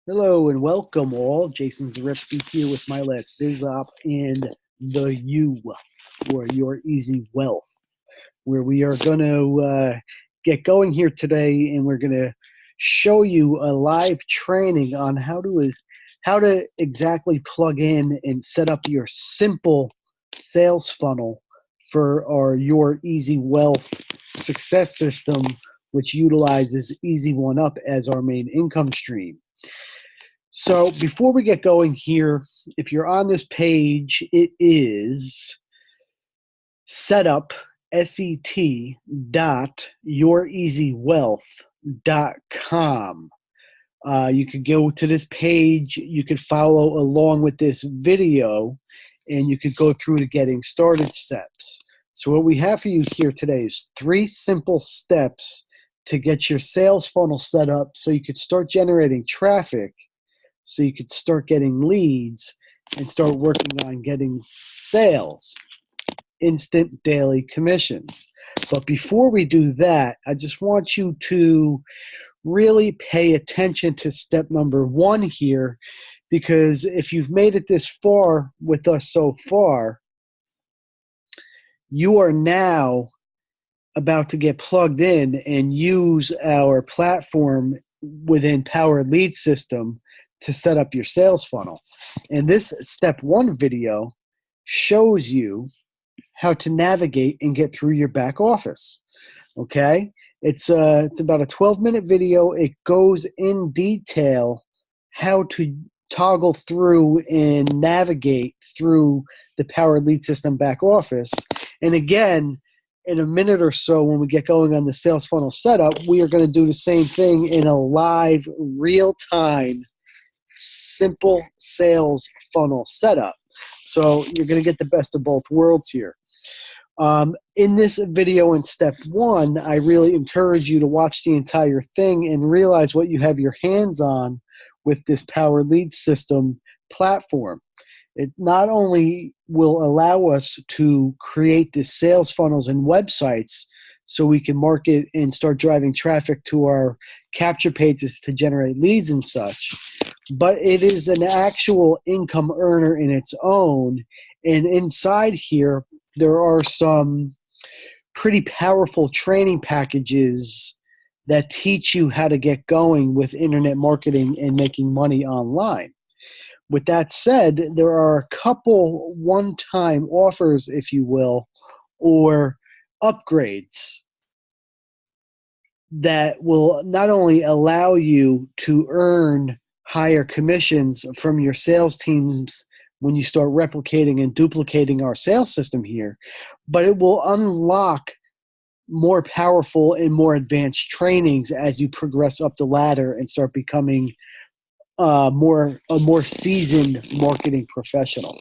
Hello and welcome all. Jason Zarefsky here with my last biz op and the YEW, or Your Easy Wealth, where we are going to get going here today, and we're going to show you a live training on how to exactly plug in and set up your simple sales funnel for our Your Easy Wealth success system, which utilizes Easy One Up as our main income stream. So before we get going here, if you're on this page, it is setup, S-E-T, dot youreasywealth.com. You could go to this page, you could follow along with this video, and you could go through the getting started steps. So what we have for you here today is 3 simple steps to get your sales funnel set up so you could start generating traffic, so you could start getting leads and start working on getting sales, instant daily commissions. But before we do that, I just want you to really pay attention to step number 1 here, because if you've made it this far with us so far, you are now about to get plugged in and use our platform within Power Lead System to set up your sales funnel. And this step 1 video shows you how to navigate and get through your back office. Okay? It's about a 12-minute video. It goes in detail how to toggle through and navigate through the Power Lead System back office. And again, in a minute or so, when we get going on the sales funnel setup, we are going to do the same thing in a live, real-time, simple sales funnel setup. So you're going to get the best of both worlds here. In this video in step 1, I really encourage you to watch the entire thing and realize what you have your hands on with this Power Lead System platform. It not only will allow us to create the sales funnels and websites so we can market and start driving traffic to our capture pages to generate leads and such, but it is an actual income earner in its own. And inside here, there are some pretty powerful training packages that teach you how to get going with internet marketing and making money online. With that said, there are a couple one-time offers, if you will, or upgrades that will not only allow you to earn higher commissions from your sales teams when you start replicating and duplicating our sales system here, but it will unlock more powerful and more advanced trainings as you progress up the ladder and start becoming a more seasoned marketing professional.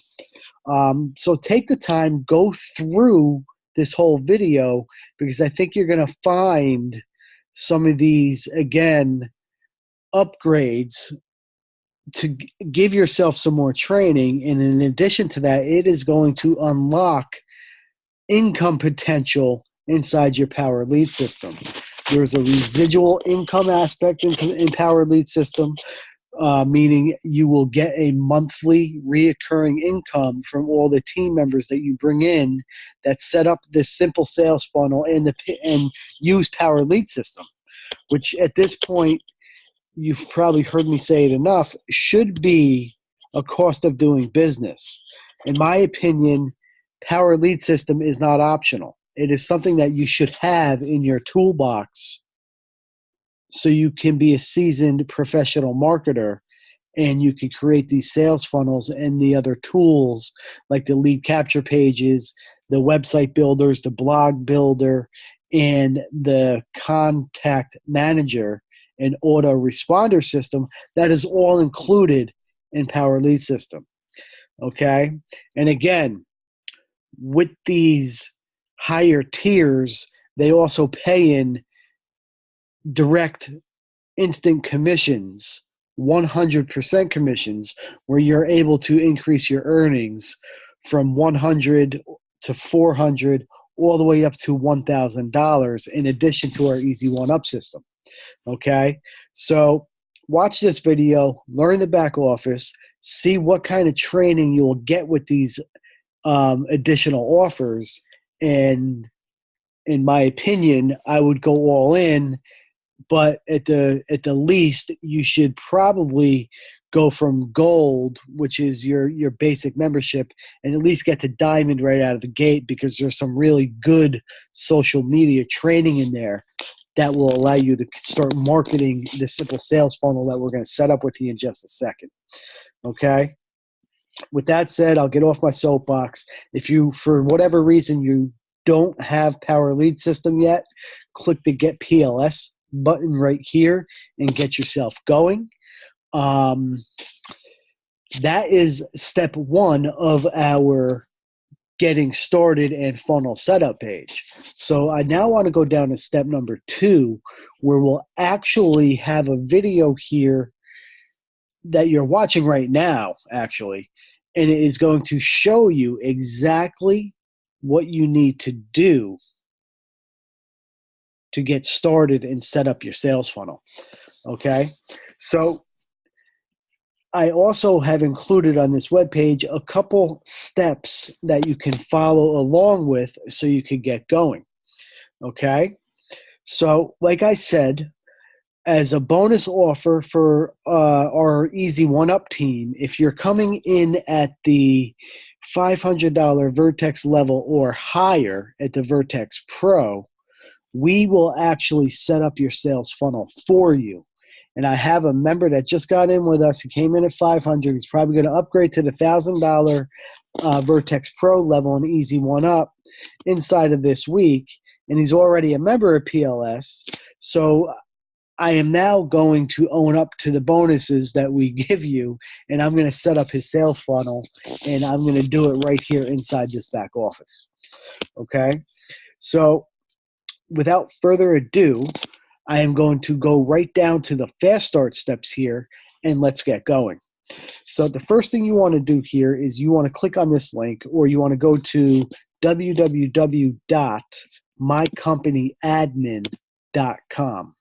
So take the time, go through this whole video, because I think you're going to find some of these, again, upgrades to give yourself some more training. And in addition to that, it is going to unlock income potential inside your Power Lead System. There's a residual income aspect in Power Lead System, meaning you will get a monthly reoccurring income from all the team members that you bring in that set up this simple sales funnel and use Power Lead System, which at this point, you've probably heard me say it enough, should be a cost of doing business. In my opinion, Power Lead System is not optional. It is something that you should have in your toolbox so you can be a seasoned professional marketer and you can create these sales funnels and the other tools like the lead capture pages, the website builders, the blog builder, and the contact manager and autoresponder system. That is all included in Power Lead System. Okay? And again, with these higher tiers, they also pay in direct instant commissions, 100% commissions, where you're able to increase your earnings from 100 to 400 all the way up to $1,000 in addition to our Easy One Up system. Okay, so watch this video, learn the back office, see what kind of training you will get with these additional offers. And in my opinion, I would go all in, but at the least, you should probably go from gold, which is your basic membership, and at least get to diamond right out of the gate, because there's some really good social media training in there that will allow you to start marketing the simple sales funnel that we're going to set up with you in just a second. Okay? With that said, I'll get off my soapbox. If you, for whatever reason, you don't have Power Lead System yet, click the Get PLS button right here and get yourself going. That is step one of our getting started and funnel setup page. So I now want to go down to step number 2, where we'll actually have a video here that you're watching right now, actually, and it is going to show you exactly what you need to do to get started and set up your sales funnel. Okay? So I also have included on this webpage a couple steps that you can follow along with so you can get going. Okay? So, like I said, as a bonus offer for our Easy One Up team, if you're coming in at the $500 Vertex level or higher at the Vertex Pro, we will actually set up your sales funnel for you. And I have a member that just got in with us. He came in at 500. He's probably going to upgrade to the $1,000 Vertex Pro level and Easy One Up inside of this week. And he's already a member of PLS. So I am now going to own up to the bonuses that we give you, and I'm going to set up his sales funnel, and I'm going to do it right here inside this back office. Okay? So without further ado, I am going to go right down to the fast start steps here, and let's get going. So the first thing you want to do here is you want to click on this link, or you want to go to www.mycompanyadmin.com.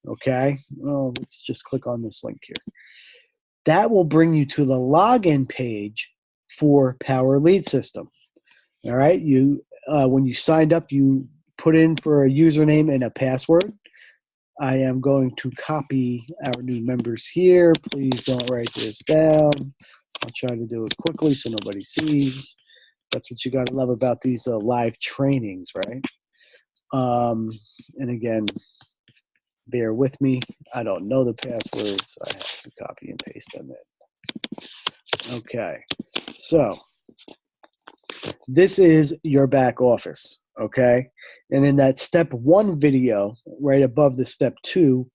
Okay, well, let's just click on this link here. That will bring you to the login page for Power Lead System. All right, you when you signed up, you put in for a username and a password. I am going to copy our new members here. Please don't write this down. I'll try to do it quickly so nobody sees. That's what you got to love about these live trainings, right? And again, bear with me. I don't know the passwords. I have to copy and paste them in. Okay, so this is your back office, okay? And in that step 1 video, right above the step 2,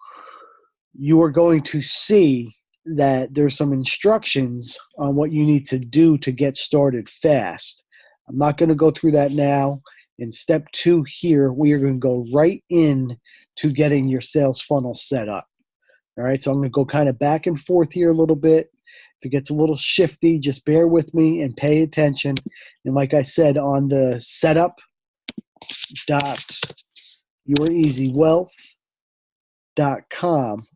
you are going to see that there's some instructions on what you need to do to get started fast. I'm not going to go through that now. In step 2 here, we are going to go right in to getting your sales funnel set up. All right, so I'm going to go kind of back and forth here a little bit. If it gets a little shifty, just bear with me and pay attention. And like I said, on the setup.youreasywealth.com,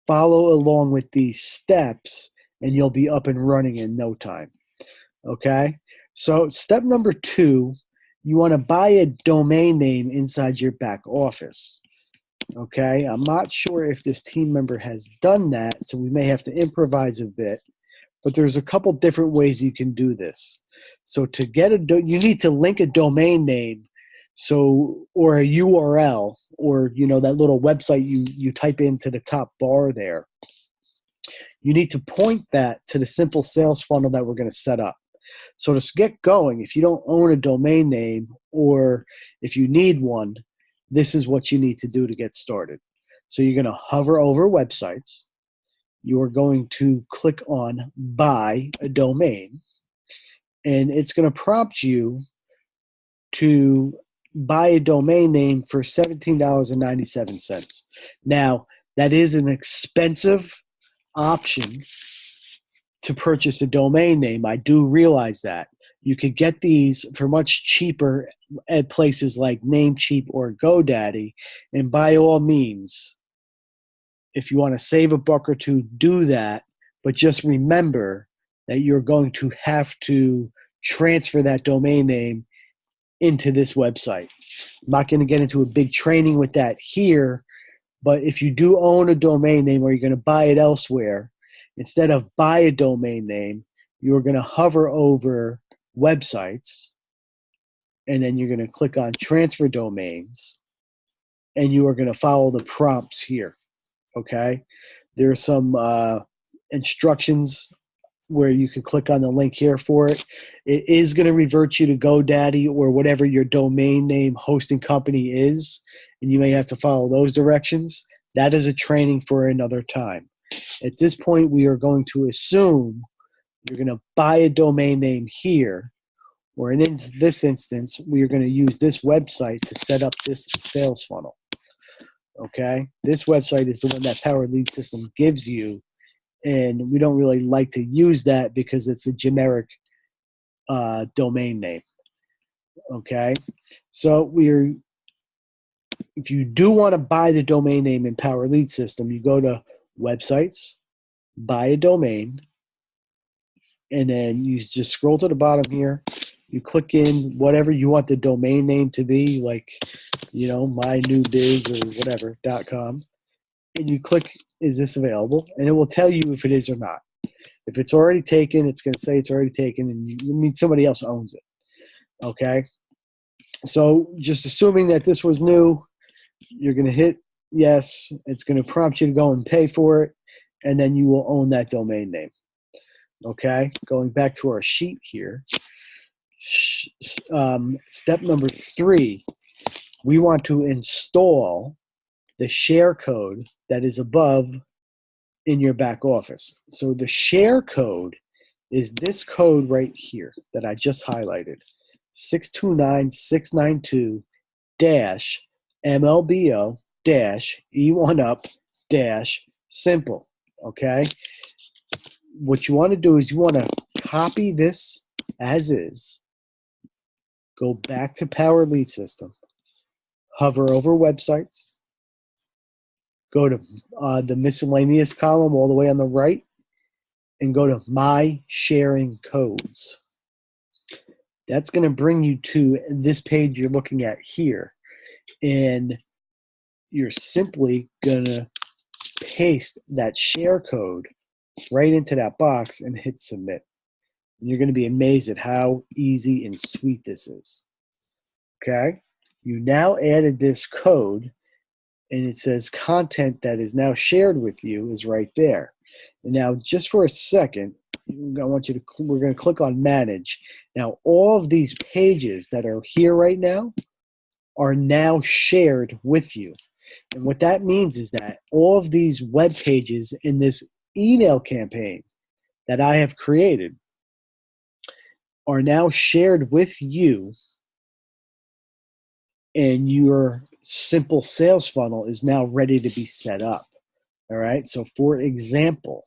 follow along with these steps, and you'll be up and running in no time. Okay, so step number 2, you want to buy a domain name inside your back office. Okay, I'm not sure if this team member has done that, so we may have to improvise a bit, but there's a couple different ways you can do this. So to get you need to link a domain name, so, or a URL, or that little website you type into the top bar there. You need to point that to the simple sales funnel that we're going to set up. So to get going, if you don't own a domain name, or if you need one, this is what you need to do to get started. So you're going to hover over websites. You are going to click on Buy a Domain, and it's going to prompt you to buy a domain name for $17.97. Now, that is an expensive option to purchase a domain name. I do realize that. You could get these for much cheaper at places like Namecheap or GoDaddy, and by all means, if you want to save a buck or two, do that. But just remember that you're going to have to transfer that domain name into this website. I'm not going to get into a big training with that here, but if you do own a domain name or you're going to buy it elsewhere, instead of buy a domain name, you're going to hover over websites, and then you're going to click on transfer domains, and you are going to follow the prompts here. Okay? There are some instructions where you can click on the link here for it. It is going to revert you to GoDaddy or whatever your domain name hosting company is, and you may have to follow those directions. That is a training for another time. At this point, we are going to assume you're going to buy a domain name here, or in this instance, we are going to use this website to set up this sales funnel. Okay? This website is the one that Power Lead System gives you, and we don't really like to use that because it's a generic domain name. Okay? So if you do want to buy the domain name in Power Lead System, you go to Websites, Buy a Domain, and then you just scroll to the bottom here. You click in whatever you want the domain name to be, like, mynewbiz or whatever, .com. And you click, is this available? And it will tell you if it is or not. If it's already taken, it's going to say it's already taken, and you mean somebody else owns it. Okay? So just assuming that this was new, you're going to hit yes. It's going to prompt you to go and pay for it, and then you will own that domain name. Okay? Going back to our sheet here. Step number 3, we want to install the share code that is above in your back office. So the share code is this code right here that I just highlighted, 629692-MLBO-E1UP-simple. Okay? What you want to do is you want to copy this as is, go back to Power Lead System, hover over websites, go to the miscellaneous column all the way on the right, and go to My Sharing Codes. That's going to bring you to this page you're looking at here. And you're simply going to paste that share code right into that box and hit submit. And you're going to be amazed at how easy and sweet this is. Okay? You now added this code, and it says content that is now shared with you is right there. And now, just for a second, we're going to click on manage. Now, all of these pages that are here right now are now shared with you. And what that means is that all of these web pages in this email campaign that I have created are now shared with you, and your simple sales funnel is now ready to be set up. All right. So for example,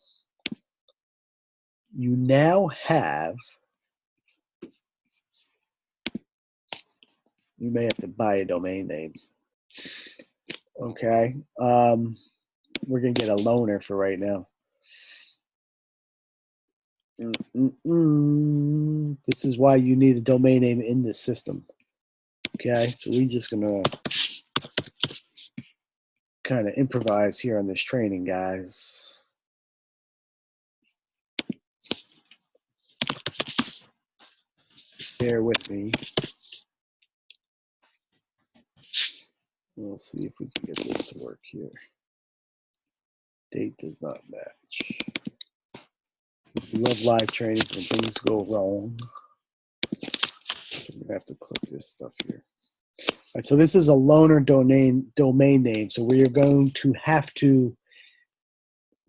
you now have, you may have to buy a domain name. Okay. We're going to get a loaner for right now. This is why you need a domain name in this system. Okay. So we're just going to kind of improvise here on this training, guys. Bear with me. We'll see if we can get this to work here. Date does not match. We love live trainings when things go wrong. I'm going to have to click this stuff here. All right, so this is a loaner domain name. So we are going to have to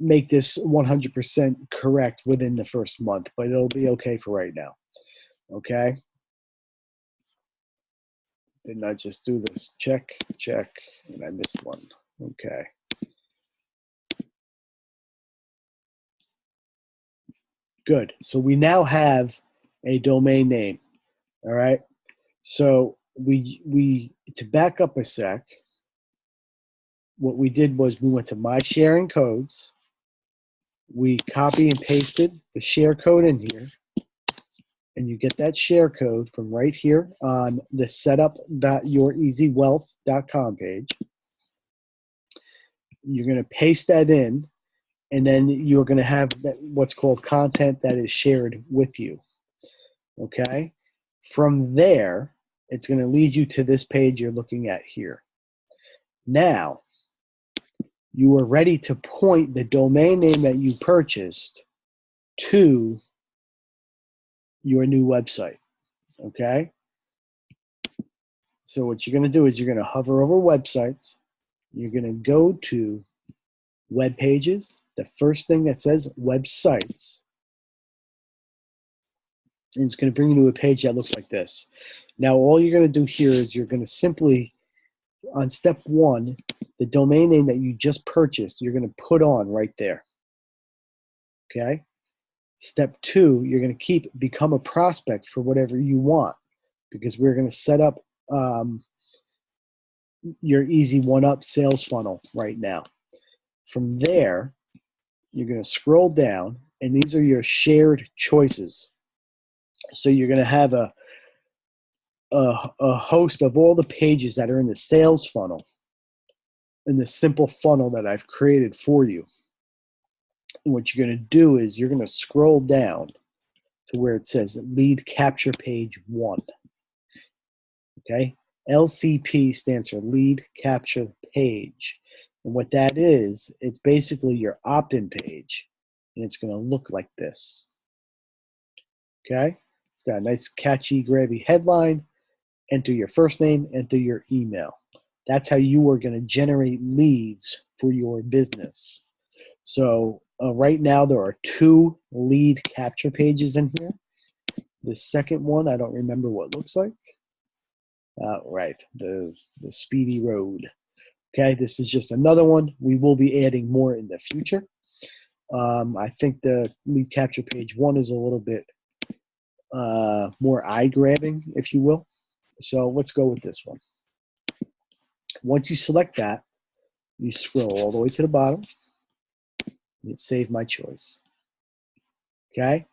make this 100% correct within the first month, but it'll be okay for right now. Okay? Didn't I just do this? Check, and I missed one. Okay. Good. So we now have a domain name. All right. So we to back up a sec, what we did was we went to My Sharing Codes. We copy and pasted the share code in here. And you get that share code from right here on the setup.youreasywealth.com page. You're going to paste that in, and then you're going to have what's called content that is shared with you. Okay? From there, it's going to lead you to this page you're looking at here. Now, you are ready to point the domain name that you purchased to your new website. Okay? So what you're going to do is you're going to hover over websites. You're going to go to web pages, the first thing that says websites. And it's going to bring you to a page that looks like this. Now, all you're going to do here is you're going to simply, on step 1, the domain name that you just purchased, you're going to put on right there. Okay? Step 2, you're going to become a prospect for whatever you want, because we're going to set up your easy one-up sales funnel right now. From there, you're going to scroll down, and these are your shared choices. So you're going to have a host of all the pages that are in the sales funnel, in the simple funnel that I've created for you. And what you're going to do is you're going to scroll down to where it says lead capture page 1. Okay? LCP stands for lead capture page. And what that is, it's basically your opt-in page. And it's going to look like this. Okay? It's got a nice catchy, grabby headline. Enter your first name, enter your email. That's how you are going to generate leads for your business. So right now there are 2 lead capture pages in here. The second one, I don't remember what it looks like. Right, the Speedy Road. Okay, this is just another one. We will be adding more in the future. I think the lead capture page 1 is a little bit more eye-grabbing, if you will. So let's go with this one. Once you select that, you scroll all the way to the bottom. And save my choice. Okay?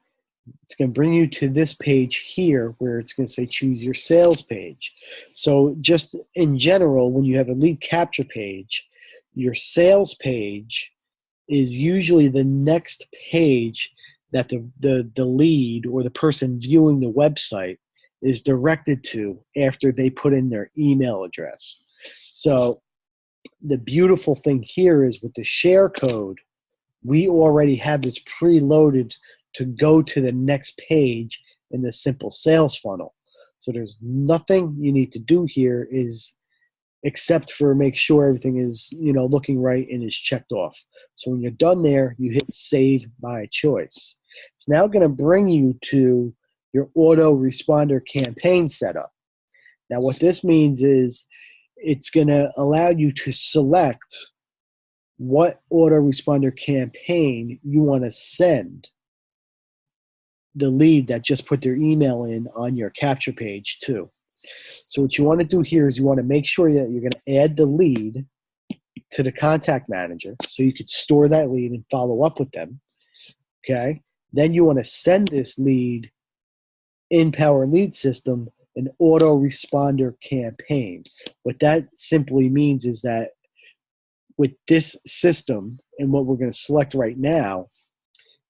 It's going to bring you to this page here where it's going to say choose your sales page. So just in general, when you have a lead capture page, your sales page is usually the next page that the lead or the person viewing the website is directed to after they put in their email address. So the beautiful thing here is with the share code, we already have this preloaded to go to the next page in the simple sales funnel. So there's nothing you need to do here except for make sure everything is looking right and is checked off. So when you're done there, you hit save by choice. It's now going to bring you to your autoresponder campaign setup. Now what this means is it's going to allow you to select what autoresponder campaign you want to send the lead that just put their email in on your capture page to. So what you want to do here is you want to make sure that you're going to add the lead to the contact manager so you could store that lead and follow up with them. Okay? Then you want to send this lead in Power Lead System an autoresponder campaign. What that simply means is that with this system, and what we're going to select right now,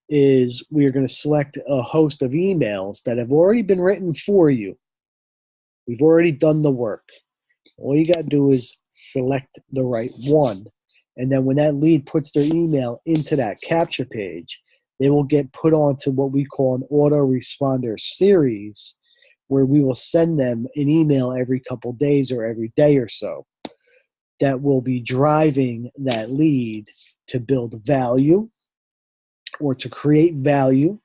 is we're going to select a host of emails that have already been written for you. We've already done the work. All you got to do is select the right one. And then when that lead puts their email into that capture page, they will get put onto what we call an autoresponder series, where we will send them an email every couple days or every day or so that will be driving that lead to build value or to create value.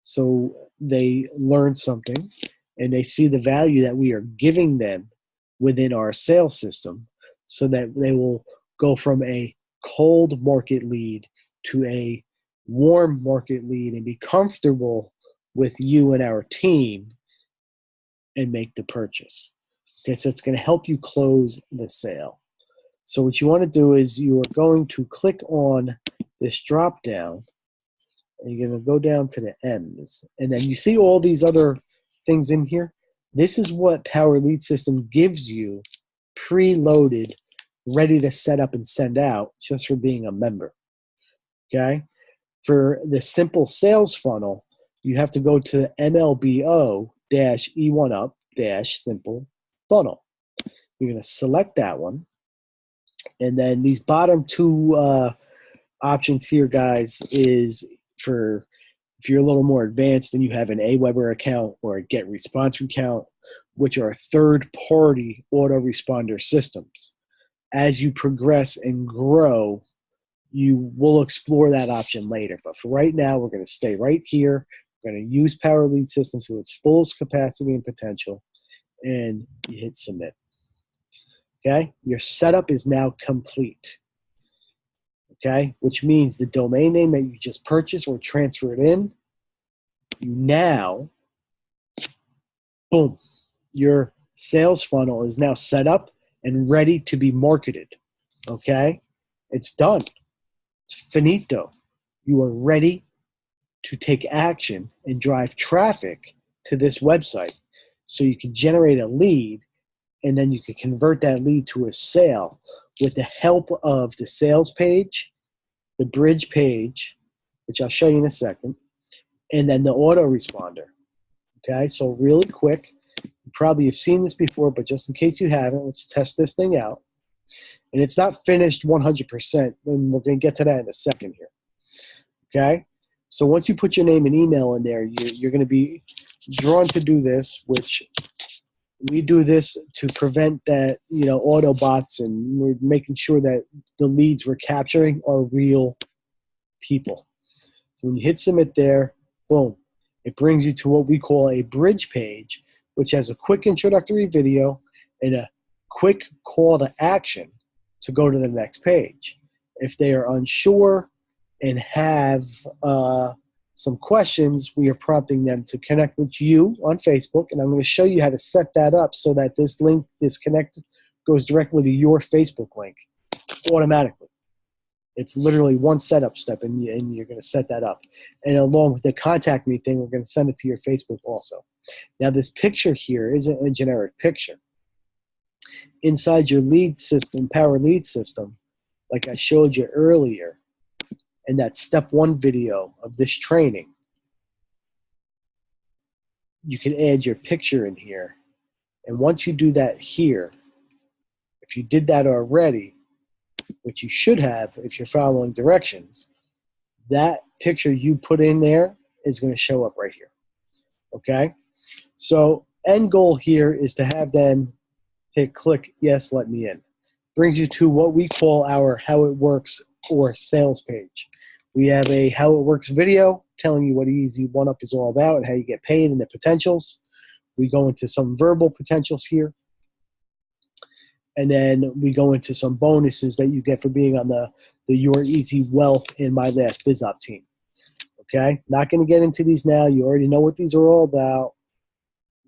So they learn something and they see the value that we are giving them within our sales system, so that they will go from a cold market lead to a warm market lead and be comfortable with you and our team and make the purchase. Okay, so it's going to help you close the sale. So what you want to do is you are going to click on this drop down, and you're going to go down to the M's. And then you see all these other things in here. This is what Power Lead System gives you preloaded, ready to set up and send out just for being a member. Okay? For the simple sales funnel, you have to go to MLBO-E1UP-simple funnel. You're going to select that one. And then these bottom two options here, guys, is for if you're a little more advanced and you have an AWeber account or a GetResponse account, which are third-party autoresponder systems. As you progress and grow, you will explore that option later. But for right now, we're going to stay right here. We're going to use Power Lead System to its fullest capacity and potential, and you hit submit. Okay? Your setup is now complete. Okay? Which means the domain name that you just purchased or transferred in, you now, boom, your sales funnel is now set up and ready to be marketed. Okay? It's done. It's finito. You are ready to take action and drive traffic to this website so you can generate a lead, and then you can convert that lead to a sale with the help of the sales page, the bridge page, which I'll show you in a second, and then the autoresponder. Okay, so really quick, you probably have seen this before, but just in case you haven't, let's test this thing out. And it's not finished 100%, and we're going to get to that in a second here. Okay, so once you put your name and email in there, you're going to be drawn to do this, which we do this to prevent that, auto bots, and we're making sure that the leads we're capturing are real people. So when you hit submit there, boom, it brings you to what we call a bridge page, which has a quick introductory video and a quick call to action to go to the next page. If they are unsure and have some questions, we are prompting them to connect with you on Facebook, and I'm going to show you how to set that up so that this link, this connect, goes directly to your Facebook link automatically. It's literally one setup step, and you're going to set that up. And along with the contact me thing, we're going to send it to your Facebook also. Now, this picture here isn't a generic picture. Inside your lead system, Power Lead System, like I showed you earlier, in that step 1 video of this training, you can add your picture in here. And once you do that here, if you did that already, which you should have if you're following directions, that picture you put in there is going to show up right here. Okay? So end goal here is to have them hit click, yes, let me in. Brings you to what we call our how it works or sales page. We have a how it works video telling you what Easy One Up is all about and how you get paid and the potentials. We go into some verbal potentials here. And then we go into some bonuses that you get for being on the Your Easy Wealth in My Last Biz Op team. Okay? Not going to get into these now. You already know what these are all about.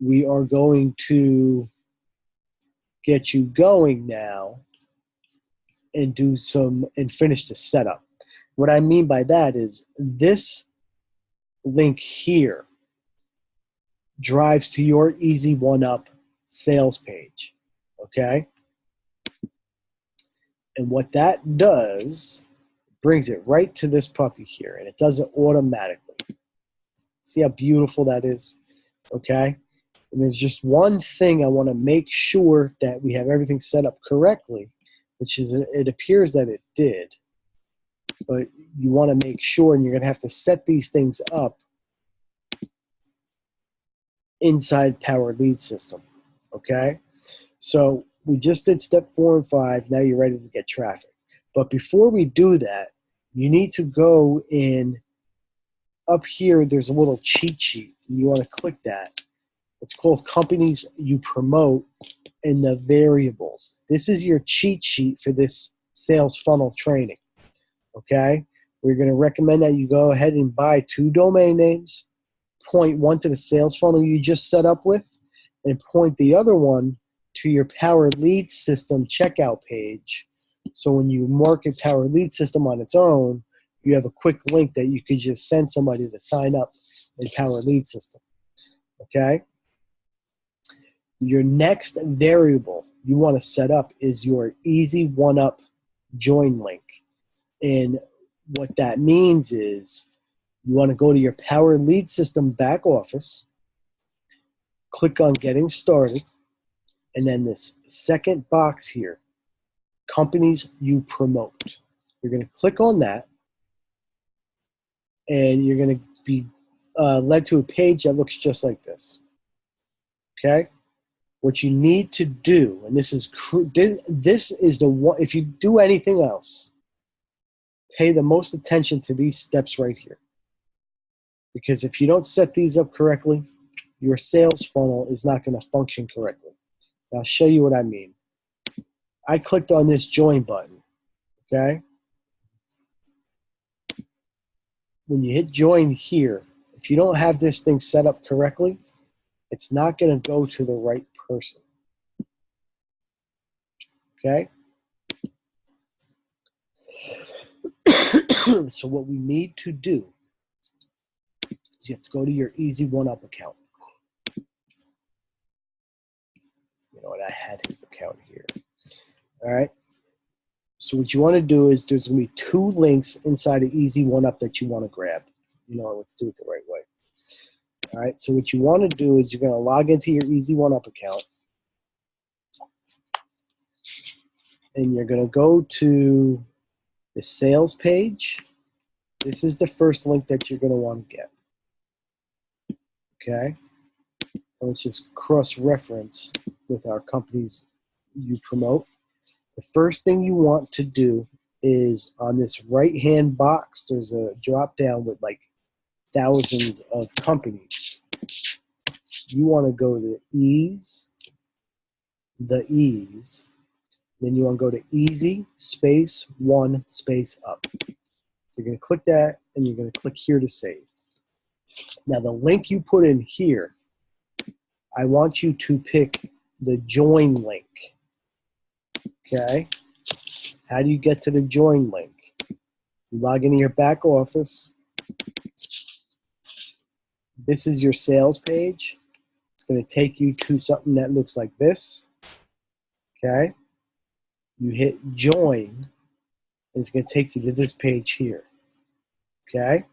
We are going to get you going now and finish the setup. What I mean by that is this link here drives to your Easy One Up sales page. Okay? And what that does, brings it right to this puppy here, and it does it automatically. See how beautiful that is? Okay? And there's just one thing I want to make sure that we have everything set up correctly, which is it appears that it did. But you want to make sure, and you're going to have to set these things up inside Power Lead System. Okay? So we just did step 4 and 5. Now you're ready to get traffic. But before we do that, you need to go in. Up here, there's a little cheat sheet. And you want to click that. It's called Companies You Promote and the Variables. This is your cheat sheet for this sales funnel training. Okay? We're going to recommend that you go ahead and buy 2 domain names. Point one to the sales funnel you just set up with, and point the other one to your Power Lead System checkout page So when you market Power Lead System on its own, you have a quick link that you could just send somebody to sign up in Power Lead System. Okay? Your next variable you want to set up is your Easy One Up join link. And what that means is you want to go to your Power Lead System back office, click on Getting Started, and then this second box here, Companies You Promote. You're going to click on that, and you're going to be led to a page that looks just like this. Okay? What you need to do, and this is the one, if you do anything else, pay the most attention to these steps right here. Because if you don't set these up correctly, your sales funnel is not going to function correctly. I'll show you what I mean. I clicked on this join button, okay? When you hit join here, if you don't have this thing set up correctly, it's not going to go to the right person, okay? So what we need to do is you have to go to your Easy One Up account. You know what, I had his account here. All right. So what you want to do is there's going to be 2 links inside of Easy One Up that you want to grab. You know, let's do it the right way. All right. So what you want to do is you're going to log into your Easy One Up account. And you're going to go to the sales page. This is the first link that you're going to want to get. Okay. And let's just cross-reference with our companies you promote. The first thing you want to do is on this right-hand box, there's a drop-down with like thousands of companies. You want to go to ease, then you want to go to Easy space one space up. So you're going to click that, and you're going to click here to save. Now the link you put in here, I want you to pick the join link. Okay? How do you get to the join link? You log into your back office. This is your sales page. It's going to take you to something that looks like this. Okay? You hit join, and it's going to take you to this page here. Okay?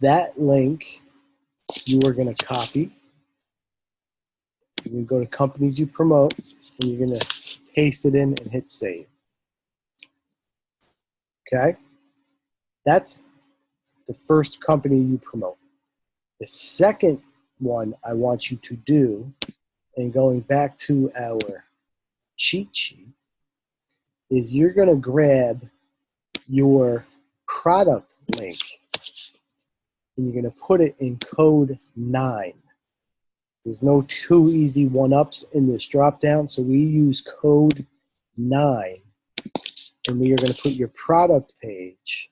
That link you are going to copy. You're going to go to companies you promote, and you're going to paste it in and hit save. Okay? That's the first company you promote. The second one I want you to do, and going back to our cheat sheet, is you're going to grab your product link and you're going to put it in code 9. There's no 2 Easy One Ups in this drop down, so we use code 9, and we are going to put your product page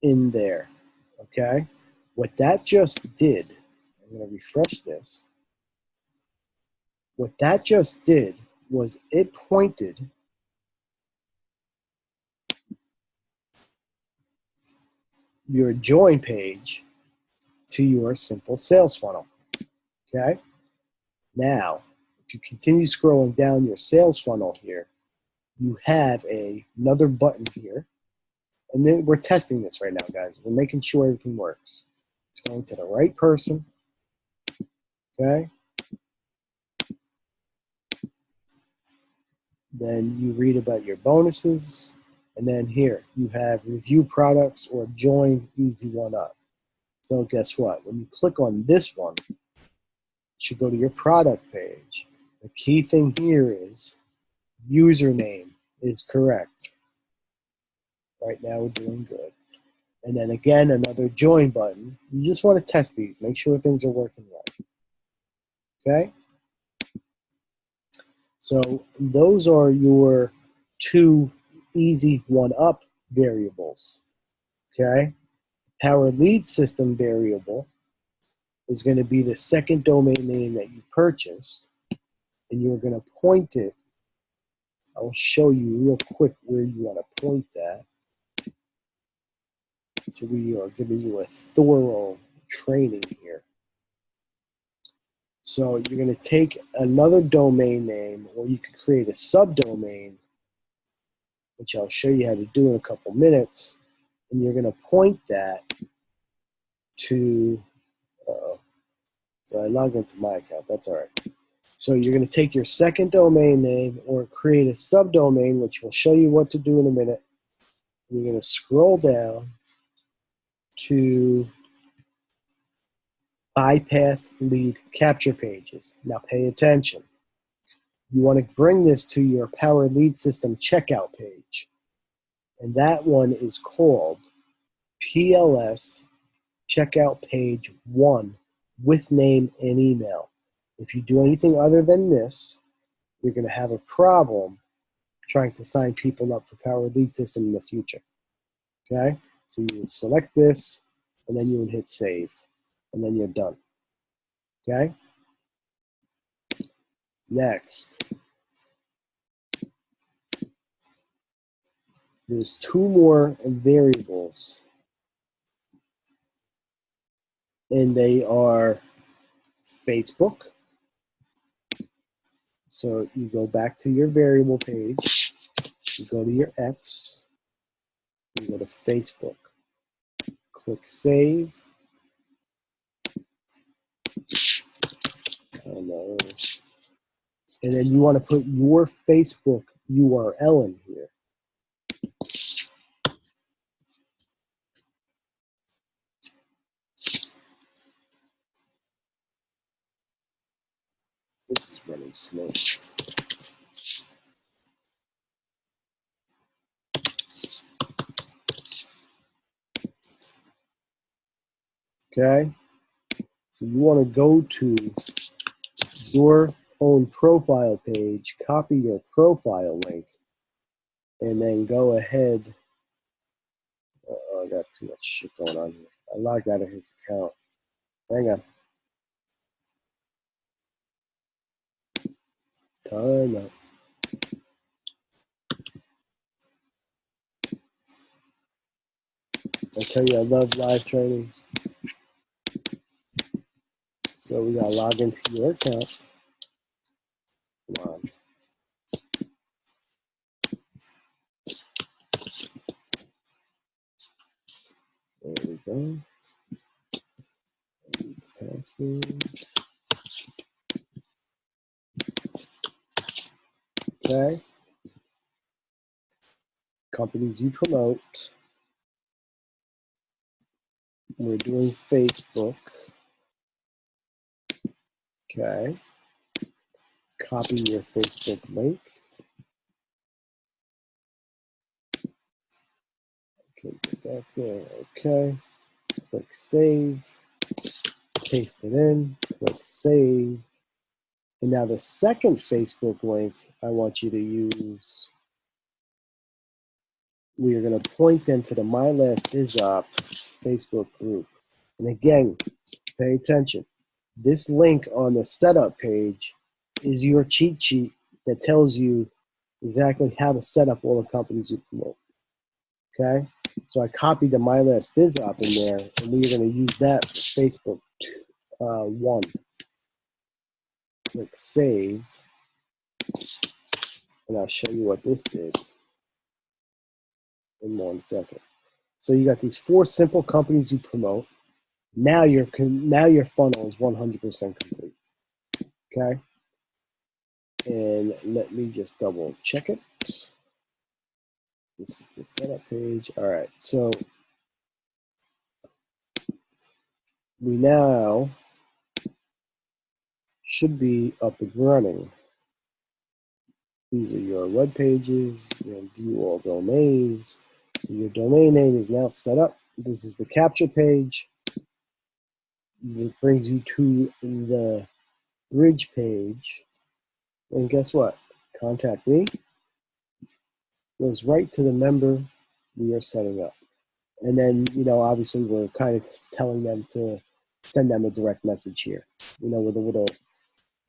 in there. Okay? What that just did, I'm going to refresh this. What that just did was it pointed your join page to your simple sales funnel. Okay? Now, if you continue scrolling down your sales funnel here, you have another button here. And then we're testing this right now, guys. We're making sure everything works. It's going to the right person. Okay? Then you read about your bonuses. And then here, you have review products or join Easy One Up. So guess what? When you click on this one, it should go to your product page. The key thing here is username is correct. Right now we're doing good. And then again, another join button. You just want to test these. Make sure things are working right. Okay? So those are your 2 Easy One Up variables. Okay? Power Lead System variable is going to be the second domain name that you purchased, and you're going to point it. I'll show you real quick where you want to point that. So we are giving you a thorough training here. So you're going to take another domain name, or you could create a subdomain, which I'll show you how to do in a couple minutes, and you're going to point that to, so I logged into my account, that's all right. So you're going to take your second domain name or create a subdomain, which will show you what to do in a minute. You're going to scroll down to bypass lead capture pages. Now pay attention. You want to bring this to your Power Lead System checkout page. And that one is called PLS checkout page 1 with name and email. If you do anything other than this, you're going to have a problem trying to sign people up for Power Lead System in the future. Okay? So you would select this, and then you would hit save, and then you're done. Okay? Next, there's 2 more variables, and they are Facebook. So you go back to your variable page, you go to your F's, you go to Facebook, click save, and then you want to put your Facebook URL in here. This is running slow. Okay, so you want to go to your own profile page, copy your profile link, and then go ahead. Oh, I got too much shit going on here. I logged out of his account. Hang on. Time out. I tell you, I love live trainings. So we gotta log into your account. Come on. There we go. Password. Okay. Companies you promote. We're doing Facebook. Okay. Copy your Facebook link. Okay, get that there. Okay. Click save. Paste it in. Click save. And now the second Facebook link I want you to use, we are going to point them to the My Last BizOp Facebook group. And again, pay attention. This link on the setup page is your cheat sheet that tells you exactly how to set up all the companies you promote. Okay? So I copied the My Last BizOp in there, and we're going to use that for Facebook 1. Click save, and I'll show you what this did in 1 second. So you got these 4 simple companies you promote. Now your funnel is 100% complete. Okay? And let me just double check it. This is the setup page. All right, so we now should be up and running. These are your web pages. You're going to view all domains. So your domain name is now set up. This is the capture page. It brings you to the bridge page. And guess what? Contact me. Goes right to the member we are setting up. And then, obviously we're kind of telling them to send them a direct message here, you know, with a little,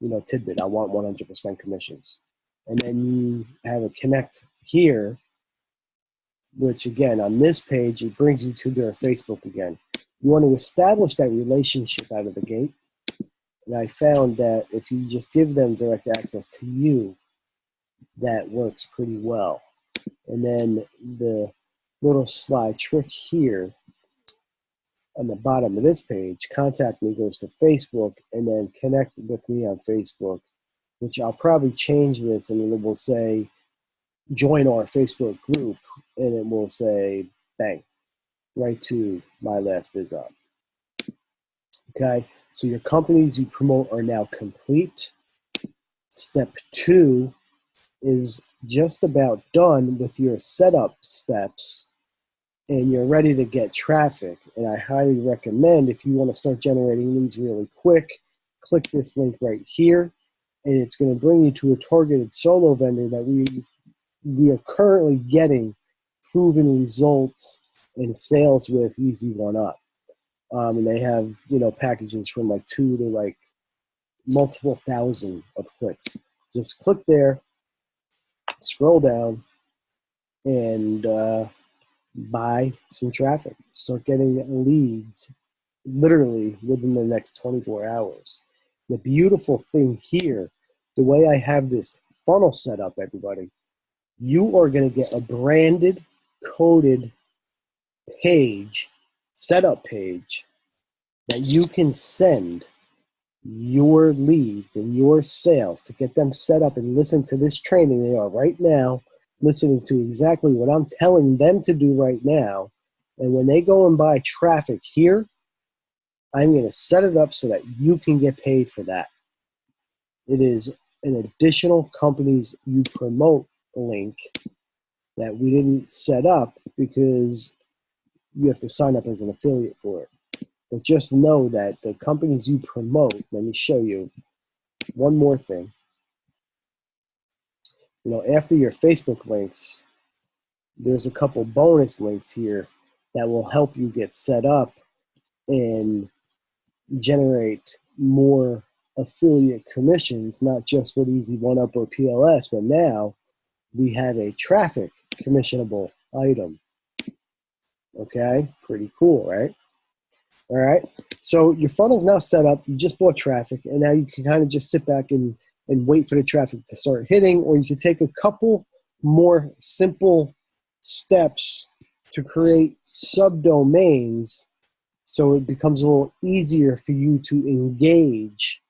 you know, tidbit. I want 100% commissions. And then you have a connect here, which again, on this page, it brings you to their Facebook again. You want to establish that relationship out of the gate. And I found that if you just give them direct access to you, that works pretty well. And then the little slide trick here on the bottom of this page, contact me, goes to Facebook, and then connect with me on Facebook, which I'll probably change this, and it will say join our Facebook group, and it will say bang, right to my last biz op. Okay, so your companies you promote are now complete. Step 2 is just about done with your setup steps, and you're ready to get traffic. And I highly recommend, if you want to start generating leads really quick, click this link right here, and it's going to bring you to a targeted solo vendor that we are currently getting proven results and sales with Easy One Up. And they have, you know, packages from like 2 to like multiple thousand of clicks. Just click there, scroll down, and buy some traffic. Start getting leads literally within the next 24 hours. The beautiful thing here, the way I have this funnel set up, everybody, you are going to get a branded, coded page, setup page, that you can send your leads and your sales to get them set up and listen to this training. They are right now listening to exactly what I'm telling them to do right now. And when they go and buy traffic here, I'm going to set it up so that you can get paid for that. It is an additional companies you promote link that we didn't set up because you have to sign up as an affiliate for it. But just know that the companies you promote, let me show you one more thing. You know, after your Facebook links, there's a couple bonus links here that will help you get set up and generate more affiliate commissions, not just with Easy One Up or PLS, but now we have a traffic commissionable item. Okay, pretty cool, right? All right, so your funnel's now set up. You just bought traffic, and now you can kind of just sit back and wait for the traffic to start hitting, or you can take a couple more simple steps to create subdomains so it becomes a little easier for you to engage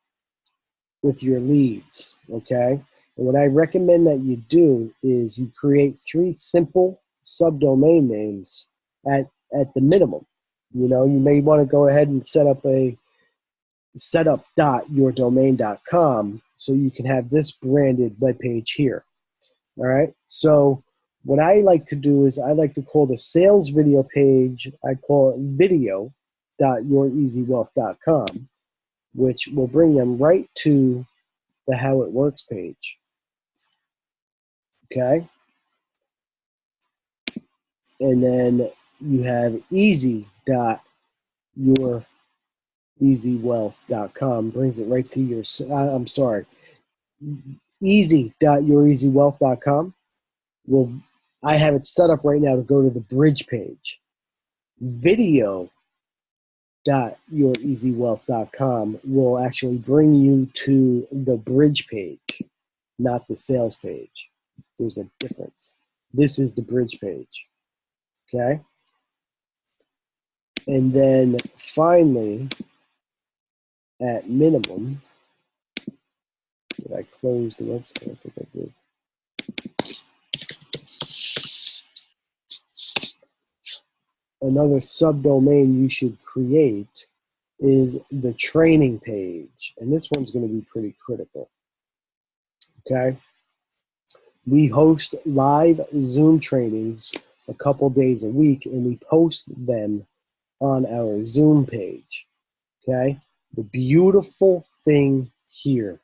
with your leads, okay? And what I recommend that you do is you create 3 simple subdomain names at the minimum. You know, you may want to go ahead and set up a setup.yourdomain.com so you can have this branded webpage here. All right. So what I like to do is I like to call the sales video page, I call it video.youreasywealth.com, which will bring them right to the How It Works page. Okay. And then you have easy.youreasywealth.com, brings it right to your, I'm sorry, easy.youreasywealth.com. Well, I have it set up right now to go to the bridge page. Video.youreasywealth.com will actually bring you to the bridge page, not the sales page. There's a difference. This is the bridge page. Okay? And then finally, at minimum, did I close the website? I think I did. Another subdomain you should create is the training page. And this one's going to be pretty critical. Okay? We host live Zoom trainings a couple days a week, and we post them on our Zoom page. Okay? The beautiful thing here,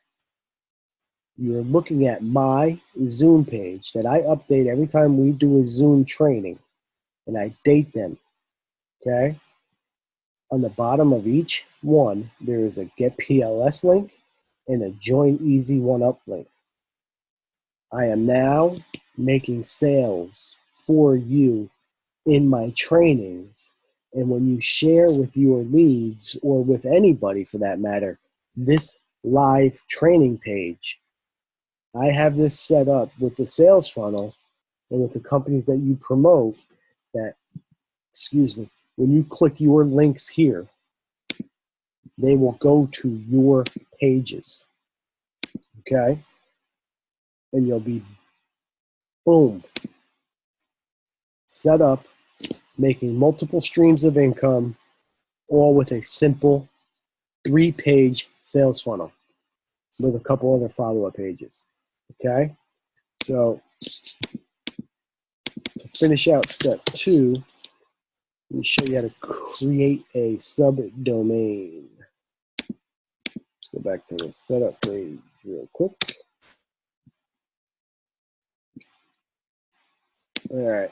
you're looking at my Zoom page that I update every time we do a Zoom training, and I date them. Okay? On the bottom of each one, there is a Get PLS link and a Join Easy One Up link. I am now making sales for you in my trainings. And when you share with your leads, or with anybody for that matter, this live training page, I have this set up with the sales funnel and with the companies that you promote that, when you click your links here, they will go to your pages, okay? And you'll be, boom, set up, making multiple streams of income, all with a simple 3-page sales funnel with a couple other follow-up pages, okay? So to finish out step 2, let me show you how to create a subdomain. Let's go back to the setup page real quick. All right.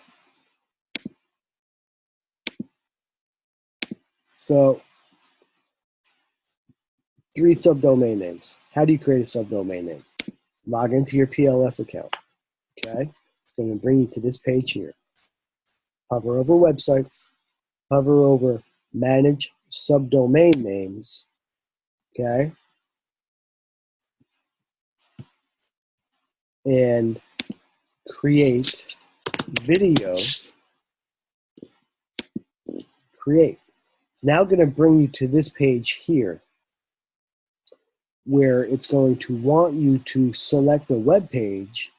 So 3 subdomain names. How do you create a subdomain name? Log into your PLS account, okay? It's going to bring you to this page here. Hover over websites, hover over manage subdomain names, okay? And create video, create. It's now going to bring you to this page here where it's going to want you to select a web page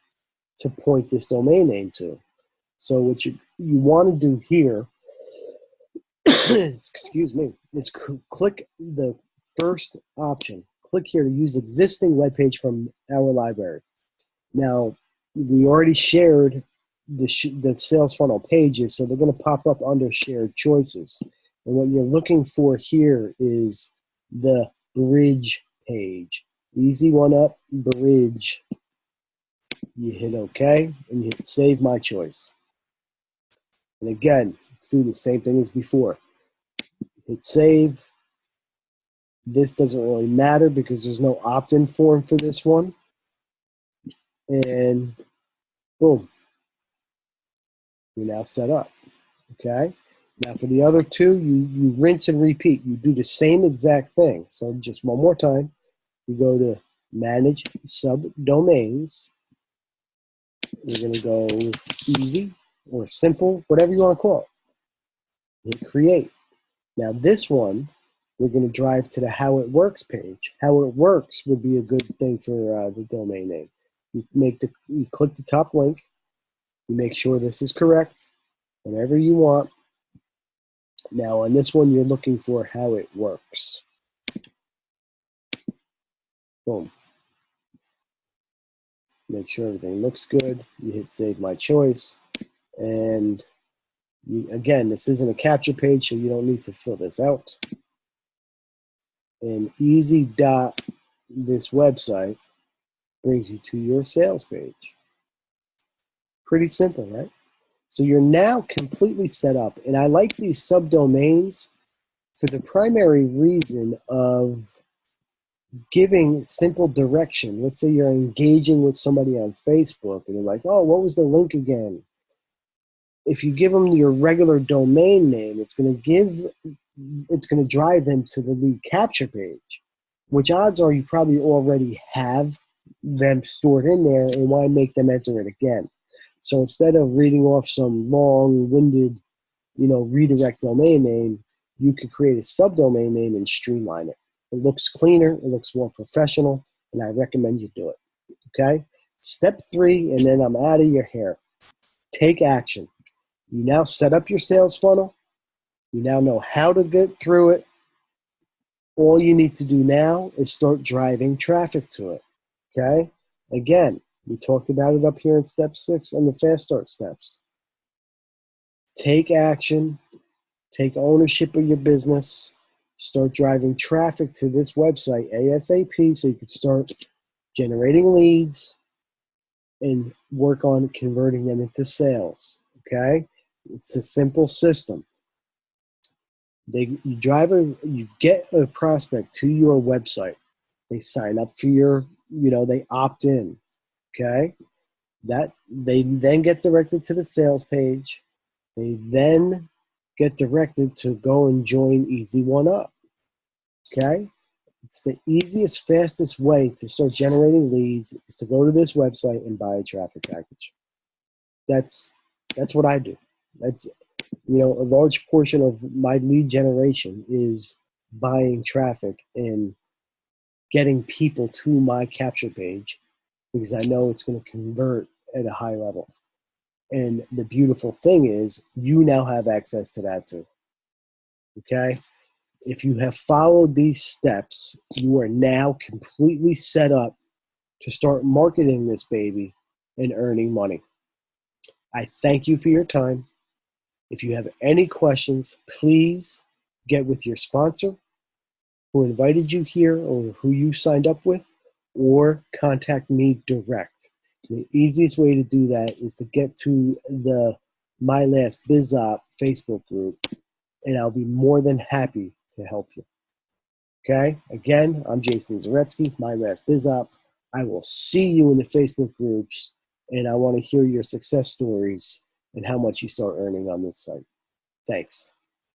to point this domain name to. So what you want to do here is, is click the first option. Click here to use existing web page from our library. Now, we already shared the sales funnel pages, so they're going to pop up under shared choices. And what you're looking for here is the bridge page. Easy One Up bridge. You hit OK, and you hit Save My Choice. And again, let's do the same thing as before. Hit Save. This doesn't really matter because there's no opt-in form for this one. And boom, you're now set up, okay? Now for the other 2, you rinse and repeat. You do the same exact thing. So just one more time, you go to Manage Subdomains. You're going to go easy or simple, whatever you want to call it. Hit Create. Now this one, we're going to drive to the How It Works page. How It Works would be a good thing for the domain name. You click the top link. You make sure this is correct, whatever you want. Now on this one, you're looking for How It Works. Boom. Make sure everything looks good. You hit Save My Choice. And again, this isn't a capture page, so you don't need to fill this out. And this website brings you to your sales page. Pretty simple, right? So you're now completely set up. And I like these subdomains for the primary reason of giving simple direction. Let's say you're engaging with somebody on Facebook and they're like, oh, what was the link again? If you give them your regular domain name, it's going to drive them to the lead capture page, which odds are you probably already have them stored in there, and why make them enter it again? So instead of reading off some long-winded, redirect domain name, you could create a subdomain name and streamline it. It looks cleaner, it looks more professional, and I recommend you do it, okay? Step 3, and then I'm out of your hair. Take action. You now set up your sales funnel. You now know how to get through it. All you need to do now is start driving traffic to it, okay? Again, we talked about it up here in step 6 on the fast start steps. Take action. Take ownership of your business. Start driving traffic to this website ASAP so you can start generating leads and work on converting them into sales, okay? It's a simple system. You get a prospect to your website. They sign up for they opt in. Okay, that they then get directed to the sales page. They then get directed to go and join Easy One Up. Okay, it's the easiest, fastest way to start generating leads is to go to this website and buy a traffic package. That's what I do. That's a large portion of my lead generation is buying traffic and getting people to my capture page because I know it's going to convert at a high level. And the beautiful thing is you now have access to that too. Okay? If you have followed these steps, you are now completely set up to start marketing this baby and earning money. I thank you for your time. If you have any questions, please get with your sponsor who invited you here or who you signed up with, or contact me direct. The easiest way to do that is to get to the My Last Biz Op Facebook group, and I'll be more than happy to help you. Okay? Again, I'm Jason Zaretsky, My Last Biz Op. I will see you in the Facebook groups, and I want to hear your success stories and how much you start earning on this site. Thanks.